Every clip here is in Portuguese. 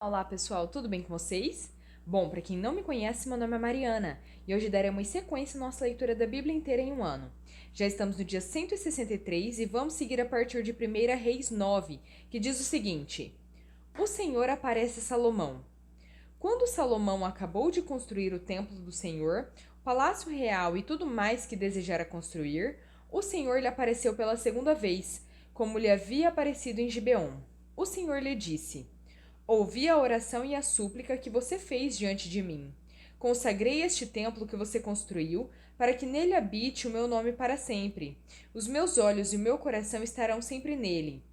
Olá pessoal, tudo bem com vocês? Bom, para quem não me conhece, meu nome é Mariana e hoje daremos sequência à nossa leitura da Bíblia inteira em um ano. Já estamos no dia 163 e vamos seguir a partir de 1 Reis 9, que diz o seguinte: O Senhor aparece a Salomão. Quando Salomão acabou de construir o templo do Senhor, o palácio real e tudo mais que desejara construir, o Senhor lhe apareceu pela segunda vez, como lhe havia aparecido em Gibeon. O Senhor lhe disse: Ouvi a oração e a súplica que você fez diante de mim. Consagrei este templo que você construiu, para que nele habite o meu nome para sempre. Os meus olhos e o meu coração estarão sempre nele.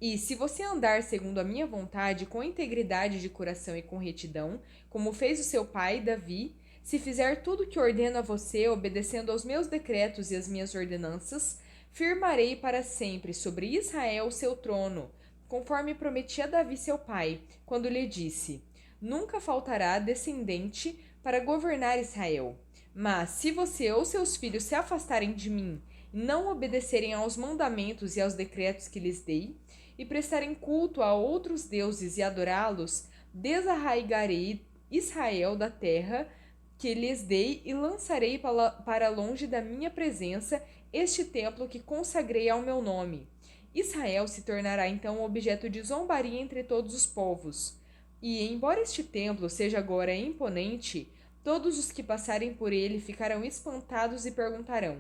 E se você andar segundo a minha vontade, com integridade de coração e com retidão, como fez o seu pai, Davi, se fizer tudo o que ordeno a você, obedecendo aos meus decretos e às minhas ordenanças, firmarei para sempre sobre Israel o seu trono, conforme prometi a Davi seu pai, quando lhe disse: Nunca faltará descendente para governar Israel. Mas se você ou seus filhos se afastarem de mim e não obedecerem aos mandamentos e aos decretos que lhes dei, e prestarem culto a outros deuses e adorá-los, desarraigarei Israel da terra que lhes dei e lançarei para longe da minha presença este templo que consagrei ao meu nome. Israel se tornará então objeto de zombaria entre todos os povos. E, embora este templo seja agora imponente, todos os que passarem por ele ficarão espantados e perguntarão: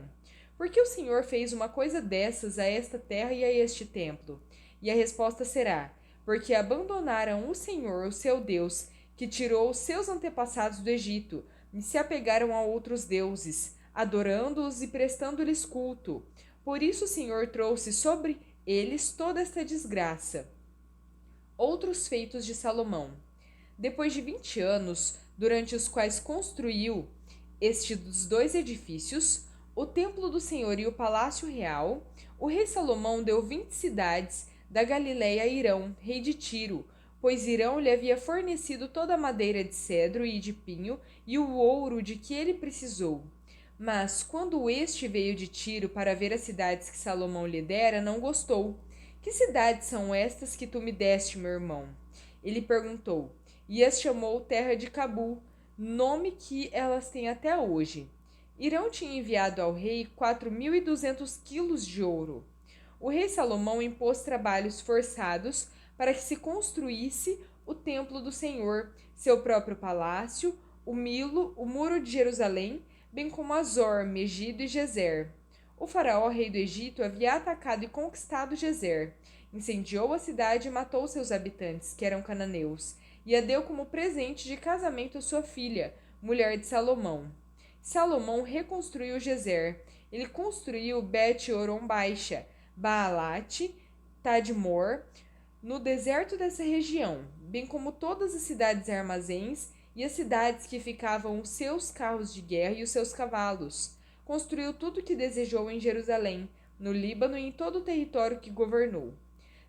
Por que o Senhor fez uma coisa dessas a esta terra e a este templo? E a resposta será: Porque abandonaram o Senhor, o seu Deus, que tirou os seus antepassados do Egito, e se apegaram a outros deuses, adorando-os e prestando-lhes culto. Por isso o Senhor trouxe sobre eles toda esta desgraça. Outros feitos de Salomão. Depois de 20 anos, durante os quais construiu estes dois edifícios, o templo do Senhor e o palácio real, o rei Salomão deu 20 cidades da Galiléia a Irão, rei de Tiro, pois Irão lhe havia fornecido toda a madeira de cedro e de pinho e o ouro de que ele precisou. Mas, quando este veio de Tiro para ver as cidades que Salomão lhe dera, não gostou. Que cidades são estas que tu me deste, meu irmão? Ele perguntou, e as chamou Terra de Cabul, nome que elas têm até hoje. Irão tinha enviado ao rei 4.200 quilos de ouro. O rei Salomão impôs trabalhos forçados para que se construísse o templo do Senhor, seu próprio palácio, o Milo, o muro de Jerusalém, bem como Azor, Megido e Gezer. O faraó, rei do Egito, havia atacado e conquistado Gezer. Incendiou a cidade e matou seus habitantes, que eram cananeus, e a deu como presente de casamento a sua filha, mulher de Salomão. Salomão reconstruiu Gezer. Ele construiu Bet-Horon Baixa, Baalate, Tadmor, no deserto dessa região, bem como todas as cidades armazéns e as cidades que ficavam os seus carros de guerra e os seus cavalos. Construiu tudo o que desejou em Jerusalém, no Líbano e em todo o território que governou.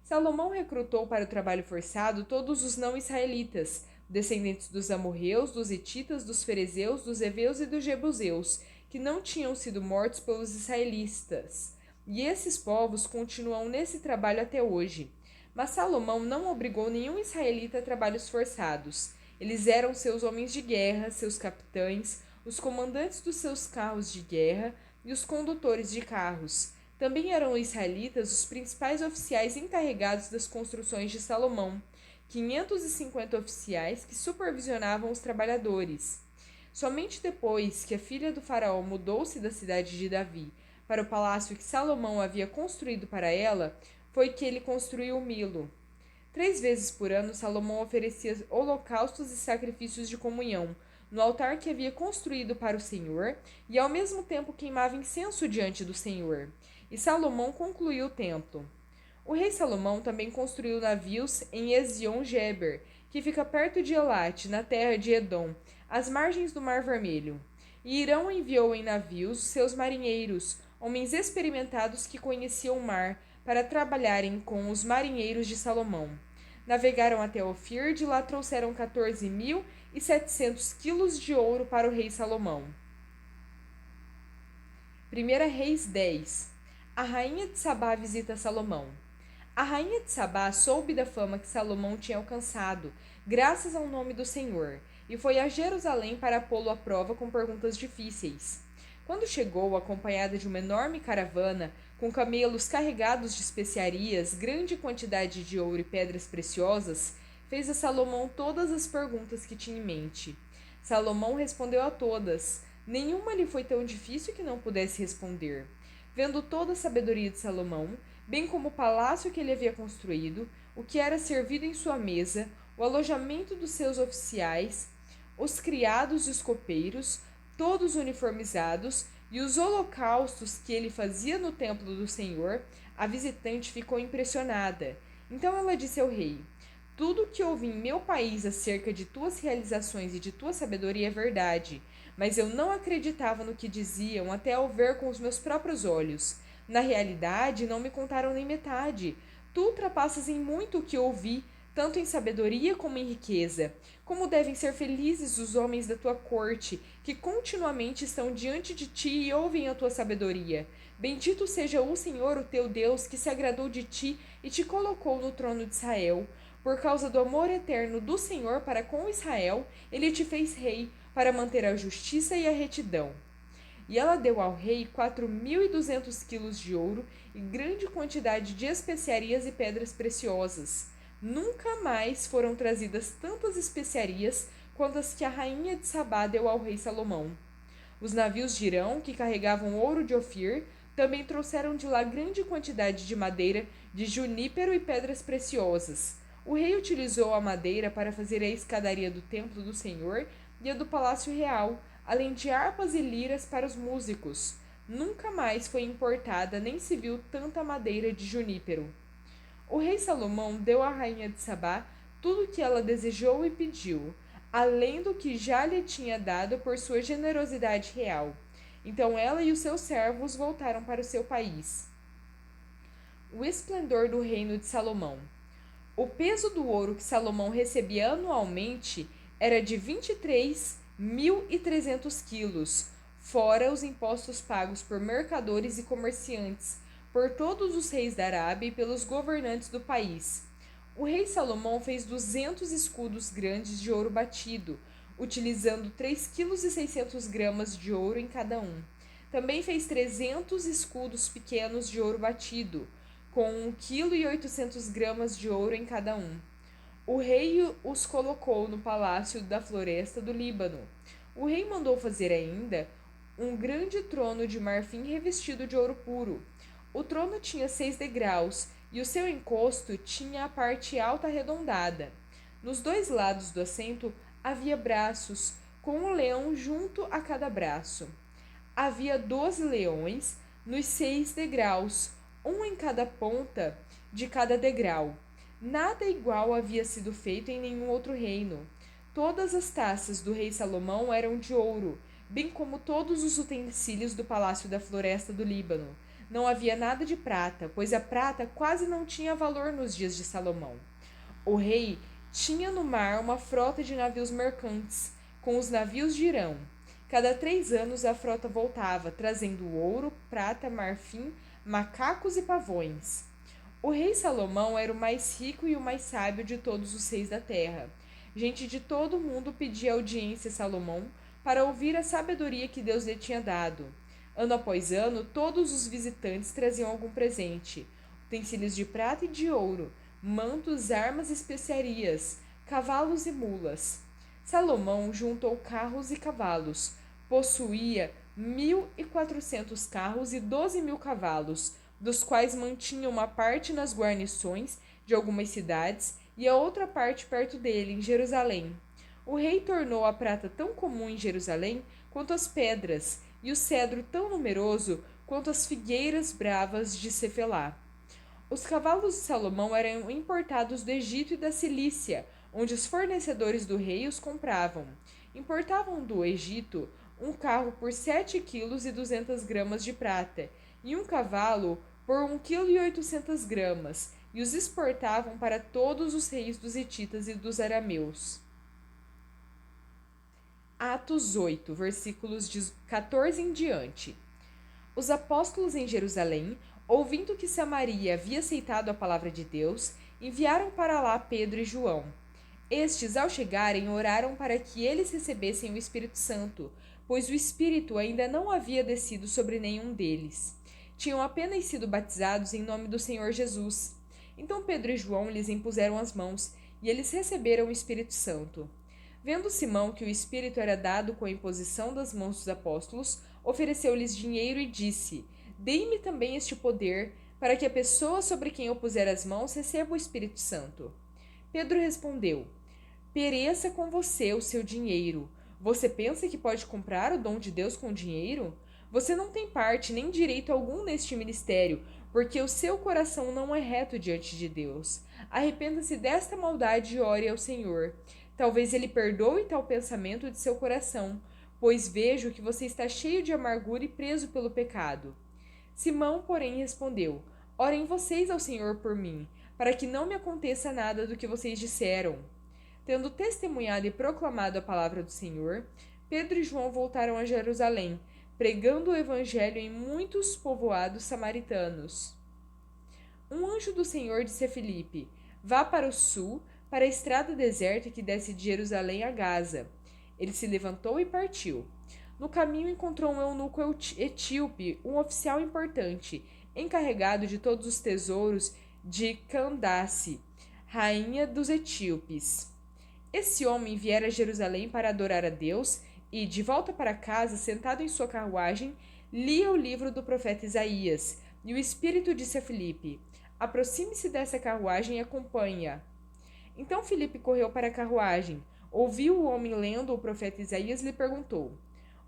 Salomão recrutou para o trabalho forçado todos os não-israelitas, descendentes dos amorreus, dos hititas, dos ferezeus, dos heveus e dos jebuseus, que não tinham sido mortos pelos israelitas. E esses povos continuam nesse trabalho até hoje. Mas Salomão não obrigou nenhum israelita a trabalhos forçados. Eles eram seus homens de guerra, seus capitães, os comandantes dos seus carros de guerra e os condutores de carros. Também eram israelitas os principais oficiais encarregados das construções de Salomão, 550 oficiais que supervisionavam os trabalhadores. Somente depois que a filha do faraó mudou-se da cidade de Davi para o palácio que Salomão havia construído para ela, foi que ele construiu o Milo. 3 vezes por ano, Salomão oferecia holocaustos e sacrifícios de comunhão no altar que havia construído para o Senhor, e ao mesmo tempo queimava incenso diante do Senhor. E Salomão concluiu o templo. O rei Salomão também construiu navios em Ezion-Geber, que fica perto de Elate, na terra de Edom, às margens do Mar Vermelho. E Irão enviou em navios seus marinheiros, homens experimentados que conheciam o mar, para trabalharem com os marinheiros de Salomão. Navegaram até Ofir e de lá trouxeram 14.700 quilos de ouro para o rei Salomão. 1 Reis 10. A rainha de Sabá visita Salomão. A rainha de Sabá soube da fama que Salomão tinha alcançado, graças ao nome do Senhor, e foi a Jerusalém para pô-lo à prova com perguntas difíceis. Quando chegou, acompanhada de uma enorme caravana, com camelos carregados de especiarias, grande quantidade de ouro e pedras preciosas, fez a Salomão todas as perguntas que tinha em mente. Salomão respondeu a todas. Nenhuma lhe foi tão difícil que não pudesse responder. Vendo toda a sabedoria de Salomão, bem como o palácio que ele havia construído, o que era servido em sua mesa, o alojamento dos seus oficiais, os criados e os copeiros, todos uniformizados, e os holocaustos que ele fazia no templo do Senhor, a visitante ficou impressionada. Então ela disse ao rei: tudo o que ouvi em meu país acerca de tuas realizações e de tua sabedoria é verdade, mas eu não acreditava no que diziam até ao ver com os meus próprios olhos. Na realidade, não me contaram nem metade. Tu ultrapassas em muito o que ouvi, tanto em sabedoria como em riqueza. Como devem ser felizes os homens da tua corte, que continuamente estão diante de ti e ouvem a tua sabedoria. Bendito seja o Senhor, o teu Deus, que se agradou de ti e te colocou no trono de Israel. Por causa do amor eterno do Senhor para com Israel, ele te fez rei, para manter a justiça e a retidão. E ela deu ao rei 4.200 quilos de ouro e grande quantidade de especiarias e pedras preciosas. Nunca mais foram trazidas tantas especiarias quanto as que a rainha de Sabá deu ao rei Salomão. Os navios de Irão, que carregavam ouro de Ofir, também trouxeram de lá grande quantidade de madeira, de junípero e pedras preciosas. O rei utilizou a madeira para fazer a escadaria do templo do Senhor e a do palácio real, além de harpas e liras para os músicos. Nunca mais foi importada nem se viu tanta madeira de junípero. O rei Salomão deu à rainha de Sabá tudo o que ela desejou e pediu, além do que já lhe tinha dado por sua generosidade real. Então ela e os seus servos voltaram para o seu país. O esplendor do reino de Salomão. O peso do ouro que Salomão recebia anualmente era de 23.300 quilos, fora os impostos pagos por mercadores e comerciantes, por todos os reis da Arábia e pelos governantes do país. O rei Salomão fez 200 escudos grandes de ouro batido, utilizando 3,6 kg de ouro em cada um. Também fez 300 escudos pequenos de ouro batido, com 1,8 kg de ouro em cada um. O rei os colocou no palácio da floresta do Líbano. O rei mandou fazer ainda um grande trono de marfim revestido de ouro puro. O trono tinha 6 degraus e o seu encosto tinha a parte alta arredondada. Nos 2 lados do assento havia braços, com um leão junto a cada braço. Havia 12 leões nos 6 degraus, um em cada ponta de cada degrau. Nada igual havia sido feito em nenhum outro reino. Todas as taças do rei Salomão eram de ouro, bem como todos os utensílios do palácio da floresta do Líbano. Não havia nada de prata, pois a prata quase não tinha valor nos dias de Salomão. O rei tinha no mar uma frota de navios mercantes, com os navios de Irão. Cada 3 anos a frota voltava, trazendo ouro, prata, marfim, macacos e pavões. O rei Salomão era o mais rico e o mais sábio de todos os reis da terra. Gente de todo o mundo pedia audiência a Salomão para ouvir a sabedoria que Deus lhe tinha dado. Ano após ano, todos os visitantes traziam algum presente: utensílios de prata e de ouro, mantos, armas e especiarias, cavalos e mulas. Salomão juntou carros e cavalos. Possuía 1.400 carros e 12.000 cavalos, dos quais mantinha uma parte nas guarnições de algumas cidades e a outra parte perto dele, em Jerusalém. O rei tornou a prata tão comum em Jerusalém quanto as pedras, e o cedro tão numeroso quanto as figueiras bravas de Cefelá. Os cavalos de Salomão eram importados do Egito e da Cilícia, onde os fornecedores do rei os compravam. Importavam do Egito um carro por 7,2 kg de prata e um cavalo por 1,8 kg, e os exportavam para todos os reis dos hititas e dos arameus. Atos 8, versículos 14 em diante. Os apóstolos em Jerusalém, ouvindo que Samaria havia aceitado a palavra de Deus, enviaram para lá Pedro e João. Estes, ao chegarem, oraram para que eles recebessem o Espírito Santo, pois o Espírito ainda não havia descido sobre nenhum deles. Tinham apenas sido batizados em nome do Senhor Jesus. Então Pedro e João lhes impuseram as mãos, e eles receberam o Espírito Santo. Vendo Simão que o Espírito era dado com a imposição das mãos dos apóstolos, ofereceu-lhes dinheiro e disse: Dei-me também este poder, para que a pessoa sobre quem eu puser as mãos receba o Espírito Santo. Pedro respondeu: Pereça com você o seu dinheiro. Você pensa que pode comprar o dom de Deus com dinheiro? Você não tem parte nem direito algum neste ministério, porque o seu coração não é reto diante de Deus. Arrependa-se desta maldade e ore ao Senhor. Talvez ele perdoe tal pensamento de seu coração, pois vejo que você está cheio de amargura e preso pelo pecado. Simão, porém, respondeu: Orem vocês ao Senhor por mim, para que não me aconteça nada do que vocês disseram. Tendo testemunhado e proclamado a palavra do Senhor, Pedro e João voltaram a Jerusalém, pregando o evangelho em muitos povoados samaritanos. Um anjo do Senhor disse a Filipe: Vá para o sul, para a estrada deserta que desce de Jerusalém a Gaza. Ele se levantou e partiu. No caminho encontrou um eunuco etíope, um oficial importante, encarregado de todos os tesouros de Candace, rainha dos etíopes. Esse homem viera a Jerusalém para adorar a Deus e, de volta para casa, sentado em sua carruagem, lia o livro do profeta Isaías. E o Espírito disse a Filipe: Aproxime-se dessa carruagem e acompanhe-a. Então Filipe correu para a carruagem, ouviu o homem lendo o profeta Isaías e lhe perguntou: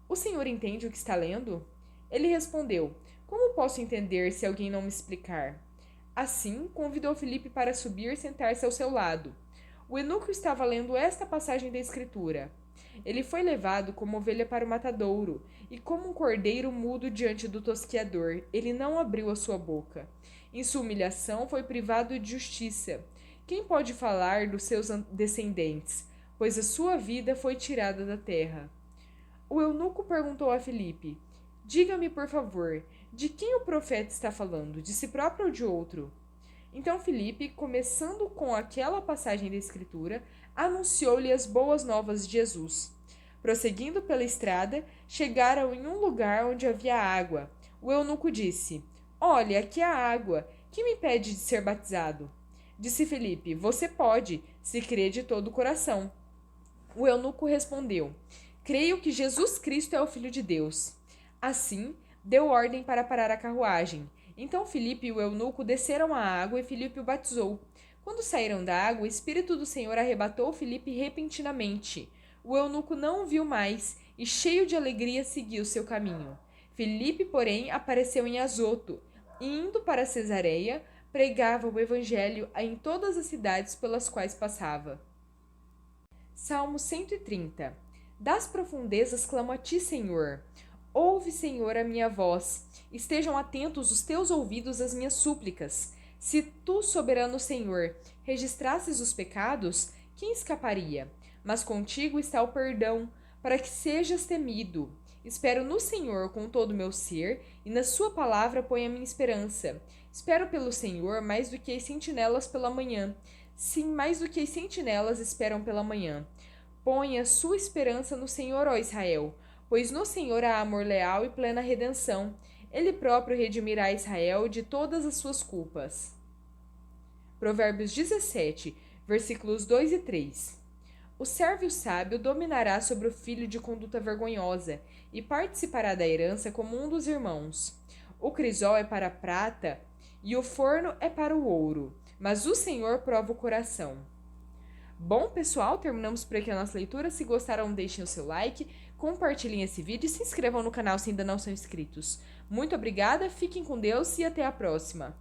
O senhor entende o que está lendo? Ele respondeu: Como posso entender se alguém não me explicar? Assim, convidou Filipe para subir e sentar-se ao seu lado. O eunuco estava lendo esta passagem da Escritura: Ele foi levado como ovelha para o matadouro, e como um cordeiro mudo diante do tosquiador, ele não abriu a sua boca. Em sua humilhação foi privado de justiça. Quem pode falar dos seus descendentes? Pois a sua vida foi tirada da terra. O eunuco perguntou a Filipe: Diga-me, por favor, de quem o profeta está falando, de si próprio ou de outro? Então Filipe, começando com aquela passagem da Escritura, anunciou-lhe as boas novas de Jesus. Prosseguindo pela estrada, chegaram em um lugar onde havia água. O eunuco disse: Olha, aqui há água. Que me impede de ser batizado? Disse Filipe: Você pode, se crê de todo o coração. O eunuco respondeu: Creio que Jesus Cristo é o Filho de Deus. Assim, deu ordem para parar a carruagem. Então Filipe e o eunuco desceram à água e Filipe o batizou. Quando saíram da água, o Espírito do Senhor arrebatou Filipe repentinamente. O eunuco não o viu mais e, cheio de alegria, seguiu seu caminho. Filipe, porém, apareceu em Azoto e, indo para Cesareia, pregava o evangelho em todas as cidades pelas quais passava. Salmo 130. Das profundezas clamo a ti, Senhor. Ouve, Senhor, a minha voz. Estejam atentos os teus ouvidos às minhas súplicas. Se tu, soberano Senhor, registrasses os pecados, quem escaparia? Mas contigo está o perdão, para que sejas temido. Espero no Senhor com todo o meu ser, e na sua palavra ponho a minha esperança. Espero pelo Senhor mais do que as sentinelas pela manhã. Sim, mais do que as sentinelas esperam pela manhã. Põe a sua esperança no Senhor, ó Israel, pois no Senhor há amor leal e plena redenção. Ele próprio redimirá Israel de todas as suas culpas. Provérbios 17, versículos 2 e 3. O servo sábio dominará sobre o filho de conduta vergonhosa e participará da herança como um dos irmãos. O crisol é para a prata e o forno é para o ouro, mas o Senhor prova o coração. Bom, pessoal, terminamos por aqui a nossa leitura. Se gostaram, deixem o seu like, compartilhem esse vídeo e se inscrevam no canal se ainda não são inscritos. Muito obrigada, fiquem com Deus e até a próxima!